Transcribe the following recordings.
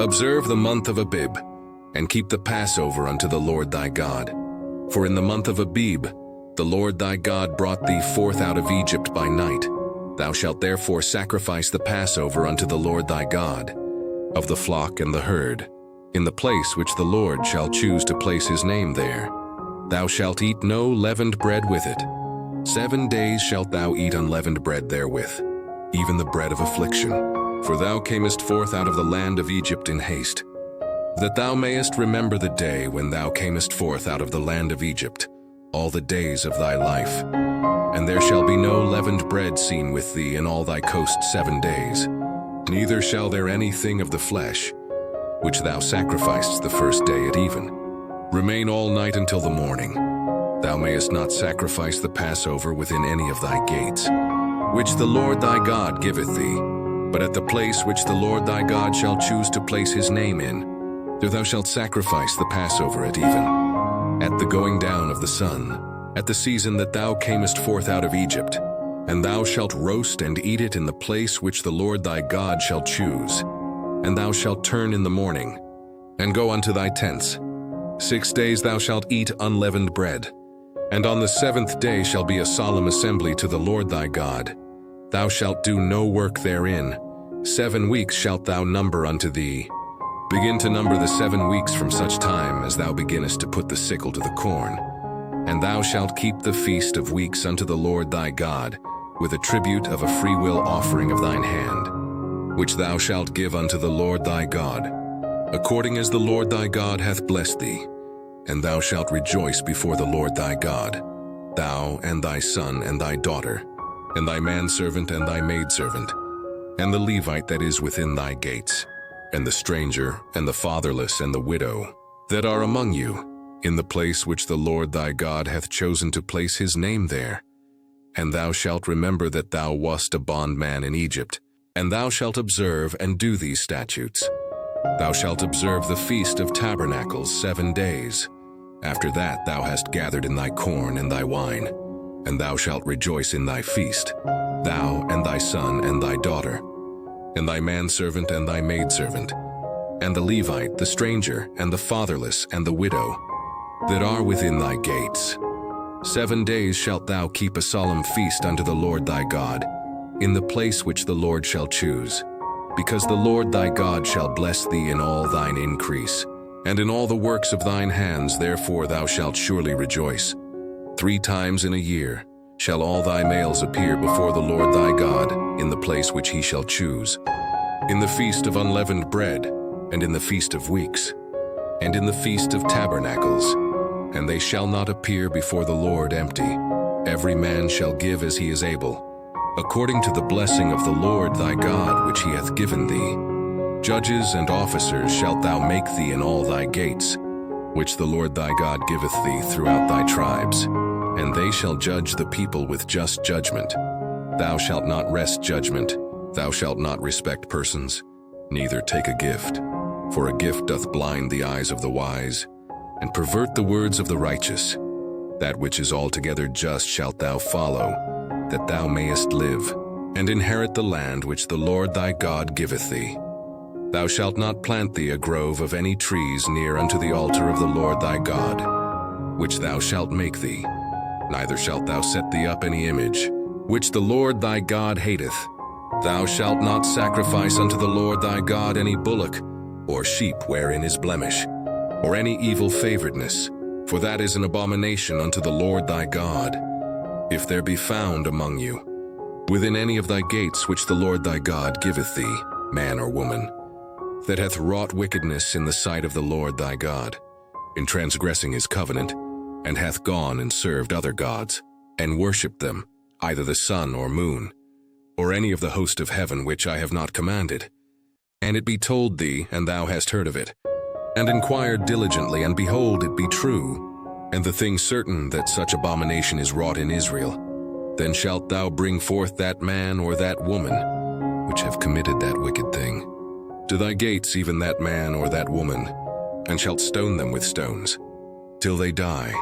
Observe the month of Abib, and keep the Passover unto the Lord thy God. For in the month of Abib, the Lord thy God brought thee forth out of Egypt by night. Thou shalt therefore sacrifice the Passover unto the Lord thy God, of the flock and the herd, in the place which the Lord shall choose to place his name there. Thou shalt eat no leavened bread with it. 7 days shalt thou eat unleavened bread therewith, even the bread of affliction. For thou camest forth out of the land of Egypt in haste, that thou mayest remember the day when thou camest forth out of the land of Egypt, all the days of thy life. And there shall be no leavened bread seen with thee in all thy coast 7 days, neither shall there anything of the flesh, which thou sacrificedst the first day at even, remain all night until the morning. Thou mayest not sacrifice the Passover within any of thy gates, which the Lord thy God giveth thee, but at the place which the Lord thy God shall choose to place his name in, there thou shalt sacrifice the Passover at even, at the going down of the sun, at the season that thou camest forth out of Egypt, and thou shalt roast and eat it in the place which the Lord thy God shall choose. And thou shalt turn in the morning, and go unto thy tents. 6 days thou shalt eat unleavened bread, and on the 7th day shall be a solemn assembly to the Lord thy God. Thou shalt do no work therein. 7 weeks shalt thou number unto thee. Begin to number the 7 weeks from such time as thou beginnest to put the sickle to the corn. And thou shalt keep the feast of weeks unto the Lord thy God, with a tribute of a freewill offering of thine hand, which thou shalt give unto the Lord thy God, according as the Lord thy God hath blessed thee. And thou shalt rejoice before the Lord thy God, thou and thy son and thy daughter, and thy manservant and thy maidservant, and the Levite that is within thy gates, and the stranger, and the fatherless, and the widow, that are among you, in the place which the Lord thy God hath chosen to place his name there. And thou shalt remember that thou wast a bondman in Egypt, and thou shalt observe and do these statutes. Thou shalt observe the Feast of Tabernacles 7 days. After that thou hast gathered in thy corn and thy wine, and thou shalt rejoice in thy feast, thou and thy son and thy daughter, and thy manservant and thy maidservant, and the Levite, the stranger, and the fatherless, and the widow, that are within thy gates. 7 days shalt thou keep a solemn feast unto the Lord thy God, in the place which the Lord shall choose, because the Lord thy God shall bless thee in all thine increase, and in all the works of thine hands. Therefore thou shalt surely rejoice. 3 times in a year shall all thy males appear before the Lord thy God in the place which he shall choose, in the feast of unleavened bread, and in the feast of weeks, and in the feast of tabernacles. And they shall not appear before the Lord empty. Every man shall give as he is able, according to the blessing of the Lord thy God which he hath given thee. Judges and officers shalt thou make thee in all thy gates, which the Lord thy God giveth thee throughout thy tribes, and they shall judge the people with just judgment. Thou shalt not wrest judgment, thou shalt not respect persons, neither take a gift, for a gift doth blind the eyes of the wise, and pervert the words of the righteous. That which is altogether just shalt thou follow, that thou mayest live, and inherit the land which the Lord thy God giveth thee. Thou shalt not plant thee a grove of any trees near unto the altar of the Lord thy God, which thou shalt make thee, neither shalt thou set thee up any image, which the Lord thy God hateth. Thou shalt not sacrifice unto the Lord thy God any bullock, or sheep wherein is blemish, or any evil favoredness, for that is an abomination unto the Lord thy God. If there be found among you, within any of thy gates which the Lord thy God giveth thee, man or woman, that hath wrought wickedness in the sight of the Lord thy God, in transgressing his covenant, and hath gone and served other gods, and worshipped them, either the sun or moon, or any of the host of heaven which I have not commanded, and it be told thee, and thou hast heard of it, and inquired diligently, and behold, it be true, and the thing certain that such abomination is wrought in Israel, then shalt thou bring forth that man or that woman, which have committed that wicked thing, to thy gates, even that man or that woman, and shalt stone them with stones, till they die.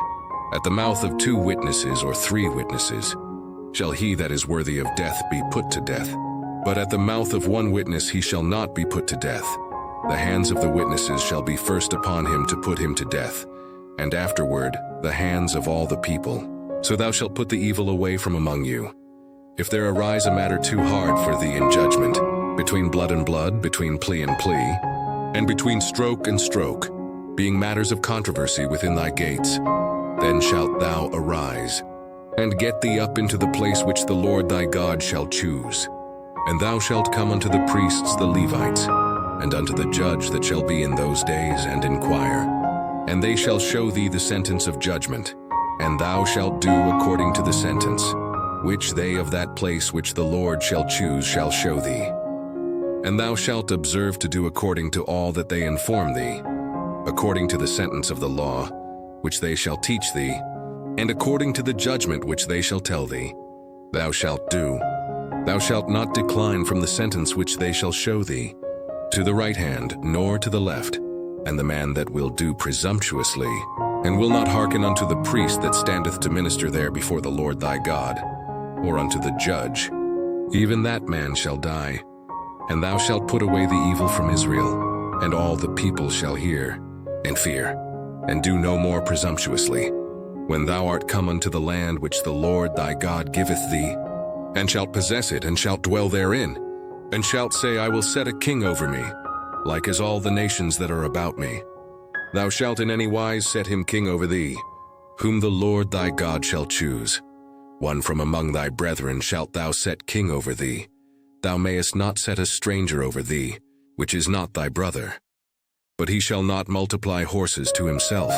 At the mouth of 2 witnesses or 3 witnesses shall he that is worthy of death be put to death, but at the mouth of 1 witness he shall not be put to death. the hands of the witnesses shall be first upon him to put him to death, and afterward the hands of all the people. So thou shalt put the evil away from among you. If there arise a matter too hard for thee in judgment, between blood and blood, between plea and plea, and between stroke and stroke, being matters of controversy within thy gates, then shalt thou arise, and get thee up into the place which the Lord thy God shall choose. And thou shalt come unto the priests the Levites, and unto the judge that shall be in those days, and inquire. And they shall show thee the sentence of judgment, and thou shalt do according to the sentence, which they of that place which the Lord shall choose shall show thee. And thou shalt observe to do according to all that they inform thee, according to the sentence of the law, which they shall teach thee, and according to the judgment which they shall tell thee, thou shalt do. Thou shalt not decline from the sentence which they shall show thee, to the right hand, nor to the left. And the man that will do presumptuously, and will not hearken unto the priest that standeth to minister there before the Lord thy God, or unto the judge, even that man shall die. And thou shalt put away the evil from Israel, and all the people shall hear, and fear, and do no more presumptuously, when thou art come unto the land which the Lord thy God giveth thee, and shalt possess it, and shalt dwell therein, and shalt say, I will set a king over me, like as all the nations that are about me. Thou shalt in any wise set him king over thee, whom the Lord thy God shall choose. One from among thy brethren shalt thou set king over thee. Thou mayest not set a stranger over thee, which is not thy brother. But he shall not multiply horses to himself,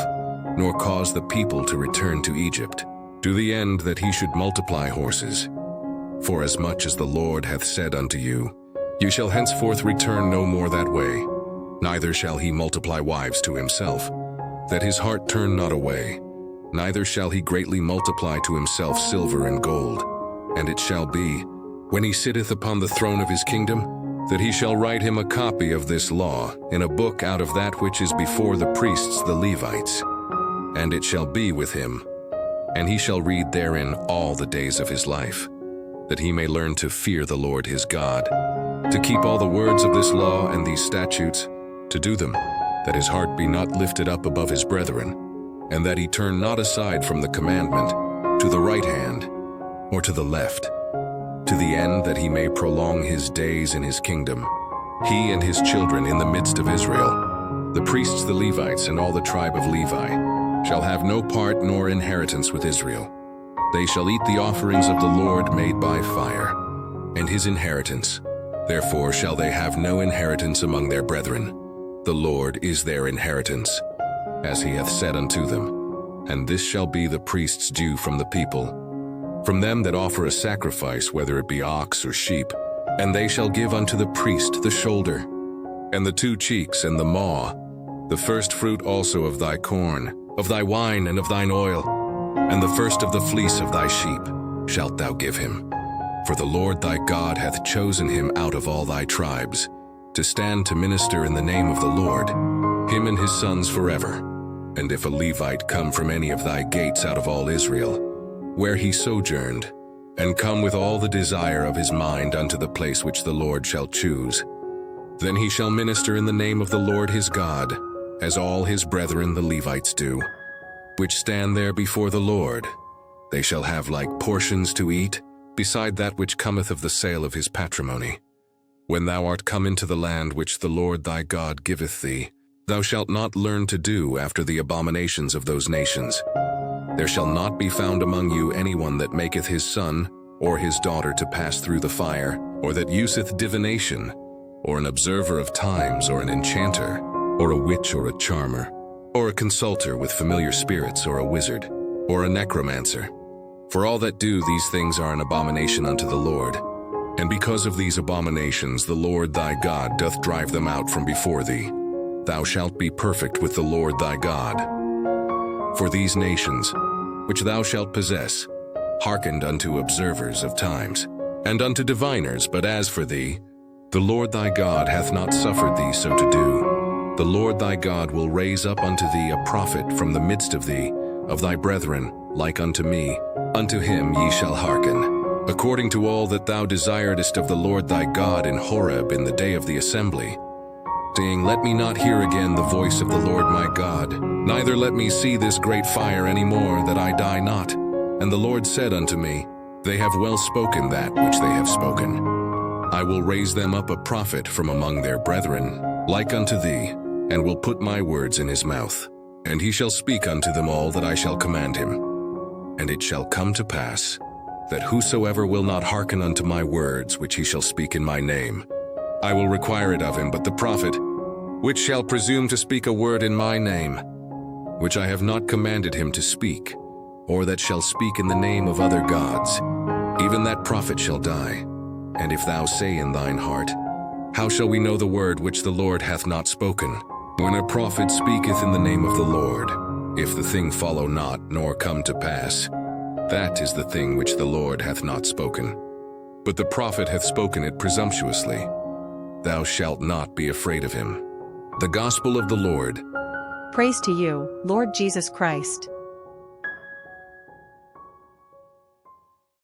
nor cause the people to return to Egypt, to the end that he should multiply horses. For as much as the Lord hath said unto you, you shall henceforth return no more that way, neither shall he multiply wives to himself, that his heart turn not away, neither shall he greatly multiply to himself silver and gold. And it shall be, when he sitteth upon the throne of his kingdom, that he shall write him a copy of this law in a book out of that which is before the priests the Levites. And it shall be with him, and he shall read therein all the days of his life, that he may learn to fear the Lord his God, to keep all the words of this law and these statutes, to do them, that his heart be not lifted up above his brethren, and that he turn not aside from the commandment, to the right hand, or to the left, to the end that he may prolong his days in his kingdom, he and his children in the midst of Israel. The priests the Levites and all the tribe of Levi shall have no part nor inheritance with Israel. They shall eat the offerings of the Lord made by fire, and his inheritance. Therefore shall they have no inheritance among their brethren. The Lord is their inheritance, as he hath said unto them. And this shall be the priest's due from the people, from them that offer a sacrifice, whether it be ox or sheep. And they shall give unto the priest the shoulder, and the 2 cheeks, and the maw, the first fruit also of thy corn, of thy wine, and of thine oil, and the first of the fleece of thy sheep shalt thou give him. For the Lord thy God hath chosen him out of all thy tribes, to stand to minister in the name of the Lord, him and his sons forever. And if a Levite come from any of thy gates out of all Israel, where he sojourned, and come with all the desire of his mind unto the place which the Lord shall choose, then he shall minister in the name of the Lord his God, as all his brethren the Levites do, which stand there before the Lord. They shall have like portions to eat, beside that which cometh of the sale of his patrimony. When thou art come into the land which the Lord thy God giveth thee, thou shalt not learn to do after the abominations of those nations. There shall not be found among you anyone that maketh his son or his daughter to pass through the fire, or that useth divination, or an observer of times, or an enchanter, or a witch, or a charmer, or a consulter with familiar spirits, or a wizard, or a necromancer. For all that do these things are an abomination unto the Lord. And because of these abominations the Lord thy God doth drive them out from before thee. Thou shalt be perfect with the Lord thy God. For these nations, which thou shalt possess, hearkened unto observers of times, and unto diviners, but as for thee, the Lord thy God hath not suffered thee so to do. The Lord thy God will raise up unto thee a prophet from the midst of thee, of thy brethren, like unto me. Unto him ye shall hearken, according to all that thou desiredst of the Lord thy God in Horeb in the day of the assembly. saying, Let me not hear again the voice of the Lord my God, neither let me see this great fire any more, that I die not. And the Lord said unto me, They have well spoken that which they have spoken. I will raise them up a prophet from among their brethren, like unto thee, and will put my words in his mouth. And he shall speak unto them all that I shall command him. And it shall come to pass, that whosoever will not hearken unto my words which he shall speak in my name, I will require it of him. But the prophet, which shall presume to speak a word in my name, which I have not commanded him to speak, or that shall speak in the name of other gods, even that prophet shall die. And if thou say in thine heart, How shall we know the word which the Lord hath not spoken? When a prophet speaketh in the name of the Lord, if the thing follow not, nor come to pass, that is the thing which the Lord hath not spoken. But the prophet hath spoken it presumptuously. Thou shalt not be afraid of him. The Gospel of the Lord. Praise to you, Lord Jesus Christ.